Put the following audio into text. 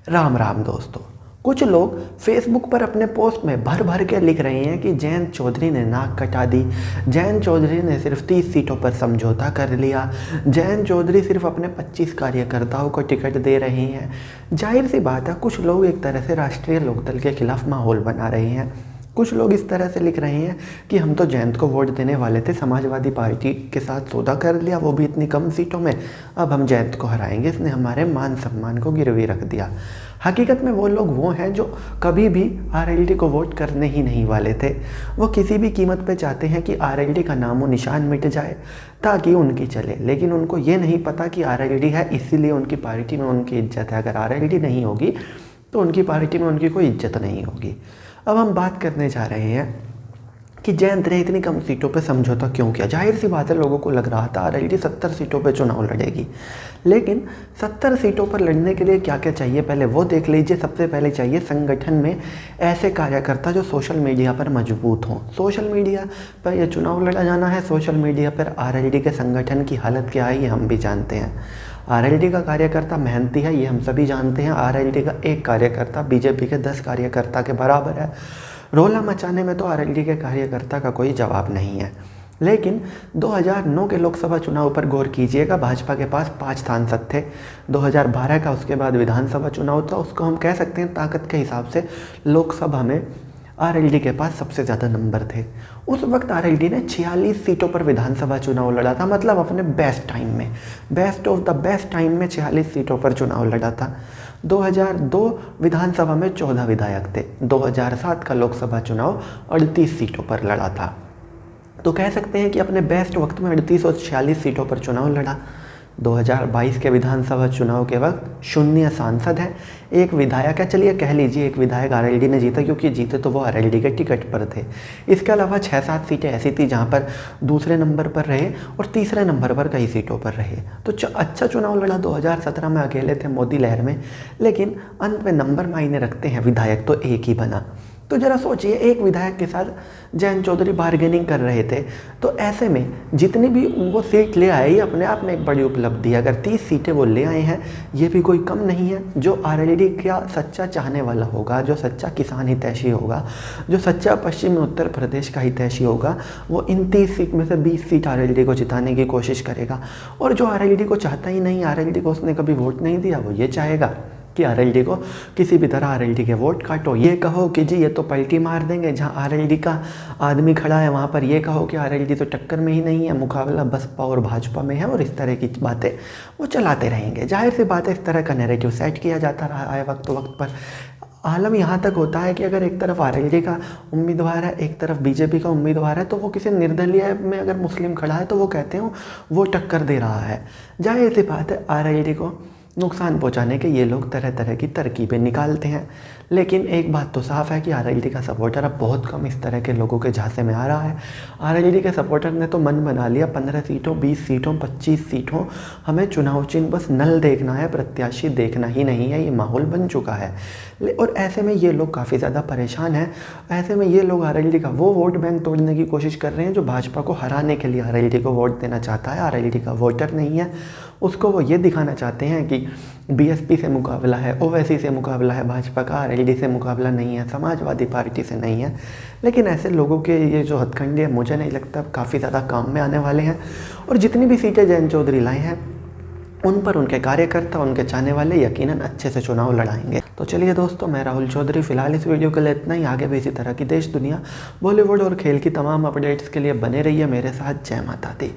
राम राम दोस्तों। कुछ लोग फेसबुक पर अपने पोस्ट में भर भर के लिख रहे हैं कि जयंत चौधरी ने नाक कटा दी, जयंत चौधरी ने सिर्फ 30 सीटों पर समझौता कर लिया, जयंत चौधरी सिर्फ अपने 25 कार्यकर्ताओं को टिकट दे रहे हैं। जाहिर सी बात है, कुछ लोग एक तरह से राष्ट्रीय लोकदल के खिलाफ माहौल बना रहे हैं। कुछ लोग इस तरह से लिख रहे हैं कि हम तो जयंत को वोट देने वाले थे, समाजवादी पार्टी के साथ सौदा कर लिया, वो भी इतनी कम सीटों में, अब हम जयंत को हराएंगे, इसने हमारे मान सम्मान को गिरवी रख दिया। हकीकत में वो लोग वो हैं जो कभी भी आरएलडी को वोट करने ही नहीं वाले थे। वो किसी भी कीमत पे चाहते हैं कि आरएलडी का नामो निशान मिट जाए ताकि उनकी चले, लेकिन उनको ये नहीं पता कि आरएलडी है, इसीलिए उनकी पार्टी में उनकी इज्जत है। अगर आरएलडी नहीं होगी तो उनकी पार्टी में उनकी कोई इज्जत नहीं होगी। अब हम बात करने जा रहे हैं कि जयंत ने इतनी कम सीटों पे समझौता क्यों किया। जाहिर सी बात है, लोगों को लग रहा था आरएलडी 70 सीटों पे चुनाव लड़ेगी, लेकिन 70 सीटों पर लड़ने के लिए क्या क्या चाहिए पहले वो देख लीजिए। सबसे पहले चाहिए संगठन में ऐसे कार्यकर्ता जो सोशल मीडिया पर मजबूत हों। सोशल मीडिया पर यह चुनाव लड़ा जाना है, सोशल मीडिया पर आरएलडी के संगठन की हालत क्या है ये हम भी जानते हैं। आरएलडी का कार्यकर्ता मेहनती है, ये हम सभी जानते हैं। आरएलडी का एक कार्यकर्ता बीजेपी के 10 कार्यकर्ता के बराबर है। रोला मचाने में तो आरएलडी के कार्यकर्ता का कोई जवाब नहीं है। लेकिन 2009 के लोकसभा चुनाव पर गौर कीजिएगा, भाजपा के पास 5 सांसद थे। 2012 का उसके बाद विधानसभा चुनाव था, उसको हम कह सकते हैं ताकत के हिसाब से लोकसभा में आरएलडी के पास सबसे ज़्यादा नंबर थे। उस वक्त आरएलडी ने 46 सीटों पर विधानसभा चुनाव लड़ा था, मतलब अपने बेस्ट टाइम में, best of the best time में 46 सीटों पर चुनाव लड़ा था। 2002 विधानसभा में 14 विधायक थे। 2007 का लोकसभा चुनाव 38 सीटों पर लड़ा था। तो कह सकते हैं कि अपने बेस्ट वक्त में 38 और 46 सीटों पर चुनाव लड़ा। 2022 के विधानसभा चुनाव के वक्त 0 सांसद हैं, 1 विधायक है। चलिए कह लीजिए 1 विधायक आरएलडी ने जीता, क्योंकि जीते तो वो आरएलडी के टिकट पर थे। इसके अलावा 6-7 सीटें ऐसी थी जहां पर दूसरे नंबर पर रहे और तीसरे नंबर पर कई सीटों पर रहे। तो अच्छा चुनाव लड़ा। 2017 में अकेले थे मोदी लहर में, लेकिन अंत में नंबर मायने रखते हैं, विधायक तो एक ही बना। तो जरा सोचिए, एक विधायक के साथ जयंत चौधरी बार्गेनिंग कर रहे थे, तो ऐसे में जितनी भी वो सीट ले आए ये अपने आप में एक बड़ी उपलब्धि है। अगर 30 सीटें वो ले आए हैं, ये भी कोई कम नहीं है। जो आरएलडी का सच्चा चाहने वाला होगा, जो सच्चा किसान हितैषी होगा, जो सच्चा पश्चिमी उत्तर प्रदेश का हितैषी होगा, वो इन 30 सीट में से 20 सीट आरएलडी को जिताने की कोशिश करेगा। और जो आरएलडी को चाहता ही नहीं, आरएलडी को उसने कभी वोट नहीं दिया, वो ये चाहेगा कि आरएलडी को किसी भी तरह आरएलडी के वोट काटो। ये कहो कि जी ये तो पलटी मार देंगे, जहाँ आरएलडी का आदमी खड़ा है वहाँ पर ये कहो कि आरएलडी तो टक्कर में ही नहीं है, मुकाबला बसपा और भाजपा में है, और इस तरह की बातें वो चलाते रहेंगे। जाहिर सी बात है, इस तरह का नैरेटिव सेट किया जाता रहा है वक्त वक्त पर। आलम यहाँ तक होता है कि अगर एक तरफ आरएलडी का उम्मीदवार है, एक तरफ बीजेपी का उम्मीदवार है, तो वो किसी निर्दलीय में अगर मुस्लिम खड़ा है तो वो कहते हैं वो टक्कर दे रहा है। जाहिर सी बात है, आरएलडी को नुकसान पहुंचाने के ये लोग तरह तरह की तरकीबें निकालते हैं। लेकिन एक बात तो साफ है कि आरएलडी का सपोर्टर अब बहुत कम इस तरह के लोगों के झांसे में आ रहा है। आरएलडी के सपोर्टर ने तो मन बना लिया, 15 सीटों, 20 सीटों, 25 सीटों, हमें चुनाव चिन्ह बस नल देखना है, प्रत्याशी देखना ही नहीं है, ये माहौल बन चुका है। और ऐसे में ये लोग काफ़ी ज़्यादा परेशान हैं। ऐसे में ये लोग आरएलडी का वो वोट बैंक तोड़ने की कोशिश कर रहे हैं जो भाजपा को हराने के लिए आरएलडी को वोट देना चाहता है। आरएलडी का वोटर नहीं है, उसको वो ये दिखाना चाहते हैं कि बीएसपी से मुकाबला है, ओवैसी से मुकाबला है भाजपा का, आरएलडी से मुकाबला नहीं है, समाजवादी पार्टी से नहीं है। लेकिन ऐसे लोगों के ये जो हथकंडे हैं, मुझे नहीं लगता काफ़ी ज़्यादा काम में आने वाले हैं। और जितनी भी सीटें जयंत चौधरी लाए हैं, उन पर उनके कार्यकर्ता, उनके चाहने वाले यकीनन अच्छे से चुनाव लड़ाएंगे। तो चलिए दोस्तों, मैं राहुल चौधरी, फिलहाल इस वीडियो के लिए इतना ही। आगे भी इसी तरह की देश, दुनिया, बॉलीवुड और खेल की तमाम अपडेट्स के लिए बने रहिए मेरे साथ। जय माता दी।